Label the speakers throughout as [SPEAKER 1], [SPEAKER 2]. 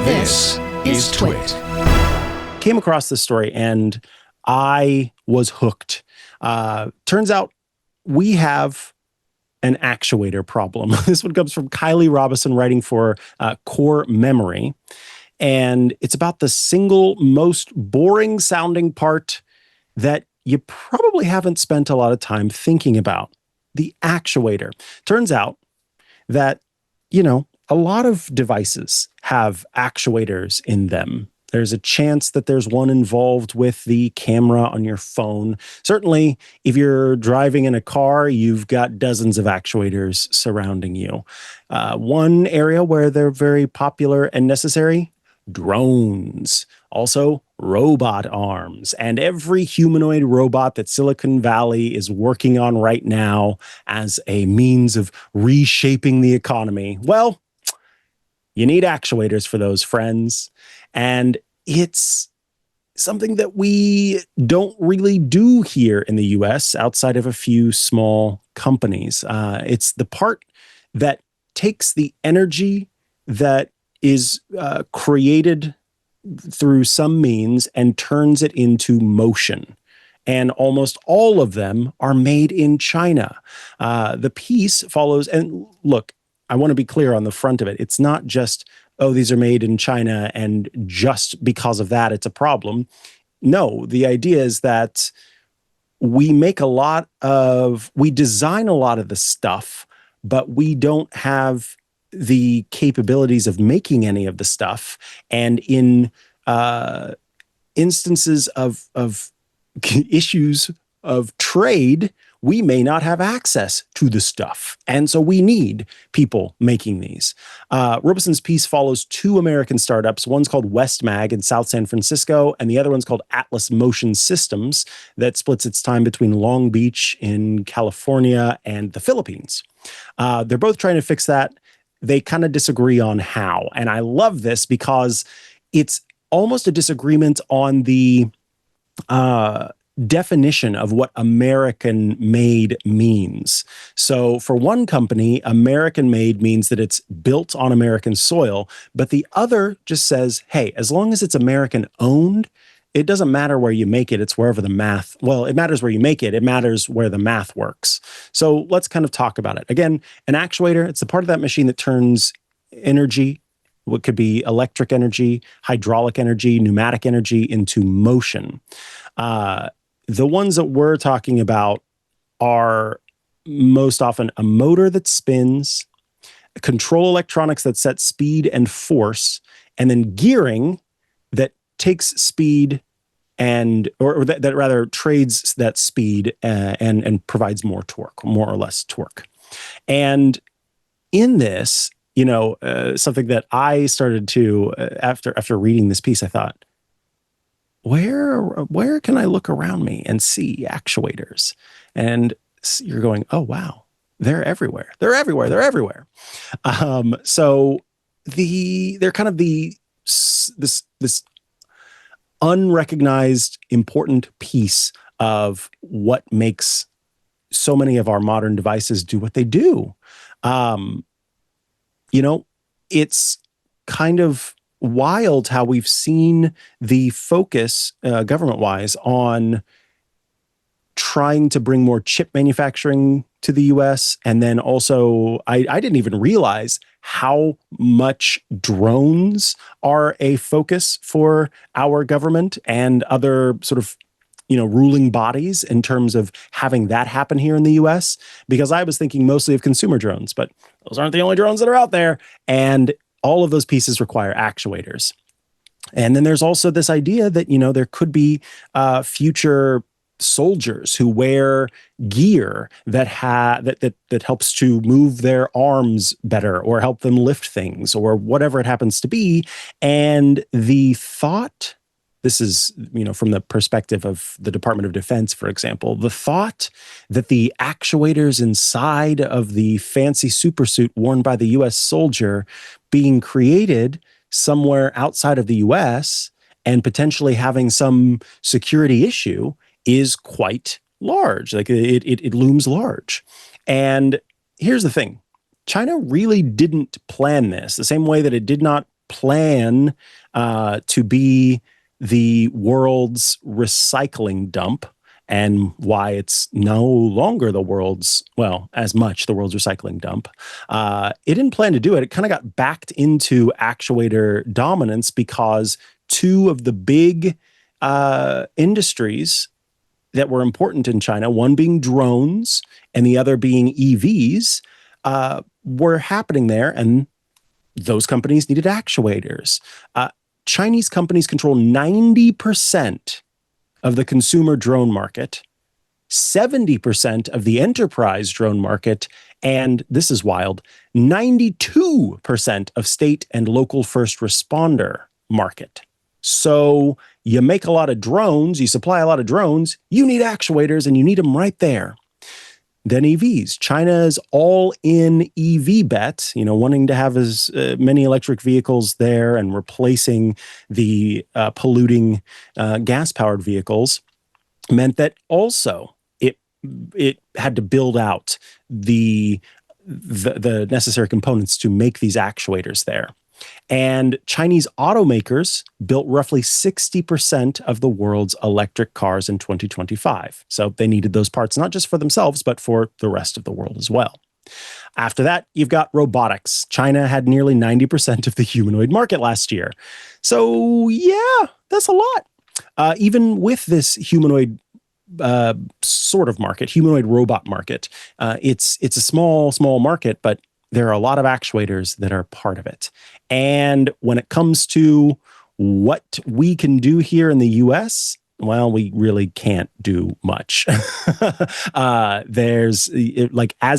[SPEAKER 1] This is TWiT.
[SPEAKER 2] Came across this story and I was hooked. Turns out we have an actuator problem. This one comes from Kylie Robinson, writing for Core Memory. And it's about the single most boring sounding part that you probably haven't spent a lot of time thinking about: the actuator. Turns out that, a lot of devices have actuators in them. There's a chance that there's one involved with the camera on your phone. Certainly, if you're driving in a car, you've got dozens of actuators surrounding you. One area where they're very popular and necessary: drones. Also, robot arms, and every humanoid robot that Silicon Valley is working on right now as a means of reshaping the economy. Well, you need actuators for those, friends. And it's something that we don't really do here in the US outside of a few small companies. It's the part that takes the energy that is created through some means and turns it into motion. And almost all of them are made in China. The piece follows, and look, I want to be clear on the front of it. It's not just, oh, these are made in China, and just because of that, it's a problem. No, the idea is that we design a lot of the stuff, but we don't have the capabilities of making any of the stuff. And in instances of issues of trade, we may not have access to the stuff. And so we need people making these. Robison's piece follows two American startups. One's called WestMag in South San Francisco, and the other one's called Atlas Motion Systems, that splits its time between Long Beach in California and the Philippines. They're both trying to fix that. They kind of disagree on how. And I love this because it's almost a disagreement on the definition of what American made means. So for one company, American made means that it's built on American soil, but the other just says, hey, as long as it's American owned, it doesn't matter where you make it. It's wherever the math, well, it matters where you make it. It matters where the math works. So let's kind of talk about it. Again, an actuator, it's the part of that machine that turns energy, what could be electric energy, hydraulic energy, pneumatic energy, into motion. The ones that we're talking about are most often a motor that spins, control electronics that set speed and force, and then gearing that takes speed or that rather trades that speed and provides more torque, more or less torque. And in this, something that I started to, after reading this piece, I thought, where can I look around me and see actuators? And you're going, oh, wow, they're everywhere. They're everywhere. They're everywhere. So they're kind of this unrecognized important piece of what makes so many of our modern devices do what they do. It's kind of wild how we've seen the focus government-wise on trying to bring more chip manufacturing to the US. And then also, I didn't even realize how much drones are a focus for our government and other sort of, ruling bodies in terms of having that happen here in the US, because I was thinking mostly of consumer drones, but those aren't the only drones that are out there. And all of those pieces require actuators. And then there's also this idea that, there could be future soldiers who wear gear that helps to move their arms better or help them lift things or whatever it happens to be. And the thought, this is, from the perspective of the Department of Defense, for example, the thought that the actuators inside of the fancy supersuit worn by the US soldier being created somewhere outside of the US and potentially having some security issue is quite large. Like it looms large. And here's the thing. China really didn't plan this the same way that it did not plan to be the world's recycling dump, and why it's no longer the world's, well, as much the world's recycling dump. It didn't plan to do it. It kind of got backed into actuator dominance because two of the big industries that were important in China, one being drones and the other being EVs, were happening there, and those companies needed actuators. Chinese companies control 90% of the consumer drone market, 70% of the enterprise drone market, and this is wild, 92% of state and local first responder market. So you make a lot of drones, you supply a lot of drones, you need actuators, and you need them right there. Then EVs. China's all-in EV bet, wanting to have as many electric vehicles there and replacing the polluting gas-powered vehicles, meant that also it had to build out the necessary components to make these actuators there. And Chinese automakers built roughly 60% of the world's electric cars in 2025. So they needed those parts not just for themselves, but for the rest of the world as well. After that, you've got robotics. China had nearly 90% of the humanoid market last year. So yeah, that's a lot. Even with this humanoid sort of market, humanoid robot market, it's a small market, but there are a lot of actuators that are part of it. And when it comes to what we can do here in the US, well, we really can't do much. As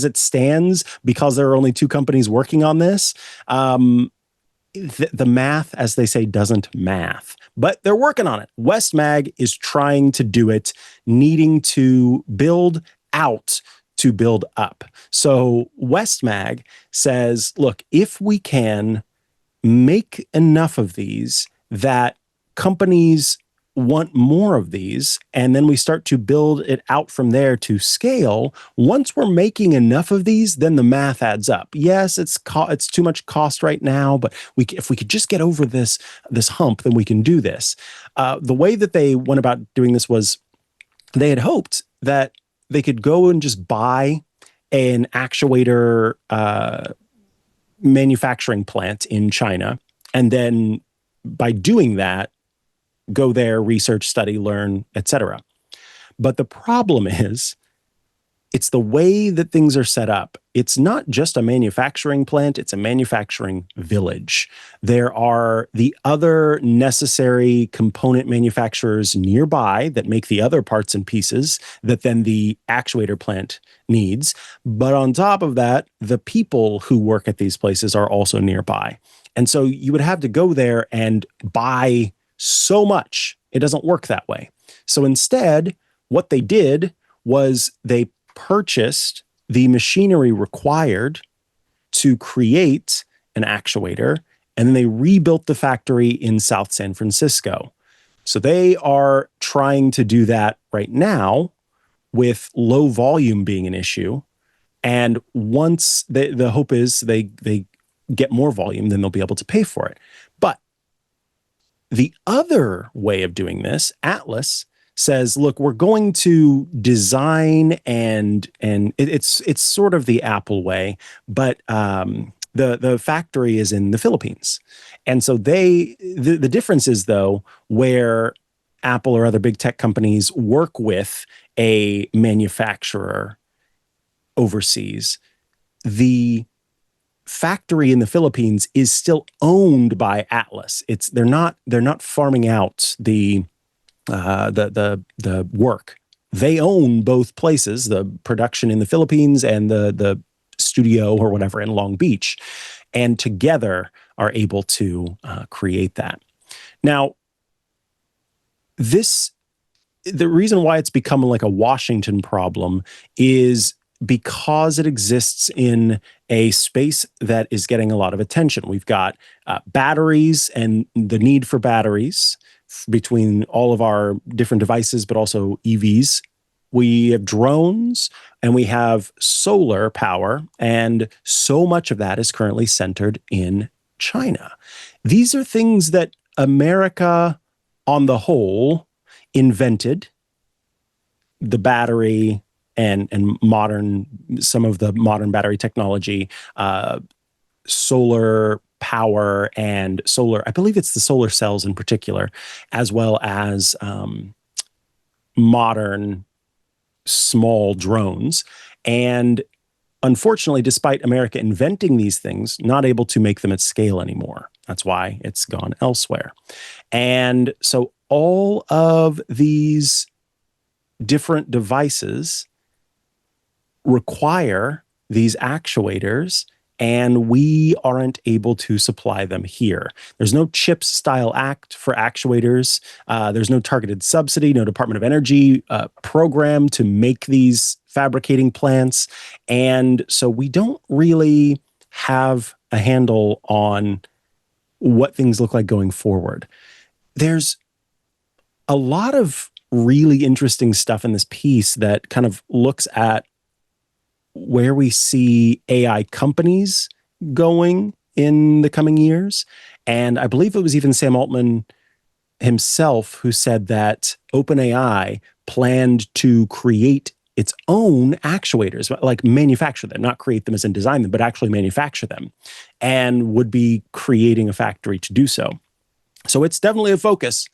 [SPEAKER 2] it stands, because there are only two companies working on this, the math, as they say, doesn't math. But they're working on it. WestMag is trying to do it, needing to build out to build up. So WestMag says, look, if we can make enough of these that companies want more of these, and then we start to build it out from there to scale, once we're making enough of these, then the math adds up. Yes, it's too much cost right now, but if we could just get over this hump, then we can do this. The way that they went about doing this was they had hoped that they could go and just buy an actuator manufacturing plant in China, and then by doing that, go there, research, study, learn, etc. But the problem is, it's the way that things are set up. It's not just a manufacturing plant, it's a manufacturing village. There are the other necessary component manufacturers nearby that make the other parts and pieces that then the actuator plant needs. But on top of that, the people who work at these places are also nearby. And so you would have to go there and buy so much. It doesn't work that way. So instead, what they did was they purchased the machinery required to create an actuator, and then they rebuilt the factory in South San Francisco. So they are trying to do that right now, with low volume being an issue. And once the hope is they get more volume, then they'll be able to pay for it. But the other way of doing this, Atlas, says, look, we're going to design and it's sort of the Apple way, but the factory is in the Philippines. And so the difference is, though, where Apple or other big tech companies work with a manufacturer overseas, the factory in the Philippines is still owned by Atlas. They're not farming out the work. They own both places, the production in the Philippines and the studio or whatever in Long Beach, and together are able to create that. Now, the reason why it's become like a Washington problem is because it exists in a space that is getting a lot of attention. We've got batteries and the need for batteries between all of our different devices, but also EVs. We have drones and we have solar power, and so much of that is currently centered in China. These are things that America, on the whole, invented. The battery and some of the modern battery technology, solar power and solar, I believe it's the solar cells in particular, as well as modern small drones. And unfortunately, despite America inventing these things, not able to make them at scale anymore. That's why it's gone elsewhere. And so all of these different devices require these actuators, and we aren't able to supply them here. There's no CHIPS style act for actuators. There's no targeted subsidy, no Department of Energy program to make these fabricating plants. And so we don't really have a handle on what things look like going forward. There's a lot of really interesting stuff in this piece that kind of looks at where we see AI companies going in the coming years. And I believe it was even Sam Altman himself who said that OpenAI planned to create its own actuators, like manufacture them, not create them as in design them, but actually manufacture them, and would be creating a factory to do so. So it's definitely a focus,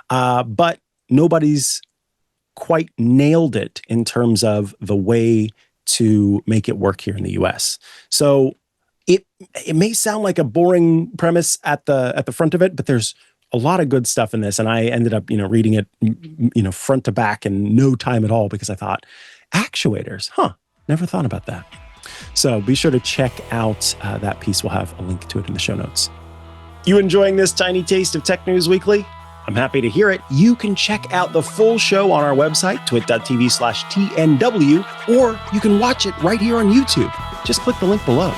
[SPEAKER 2] but nobody's quite nailed it in terms of the way to make it work here in the US. So it may sound like a boring premise at the front of it, but there's a lot of good stuff in this. And I ended up, reading it, front to back in no time at all, because I thought, actuators, never thought about that. So be sure to check out that piece. We'll have a link to it in the show notes. You enjoying this tiny taste of Tech News Weekly? I'm happy to hear it. You can check out the full show on our website, twit.tv/TNW, or you can watch it right here on YouTube. Just click the link below.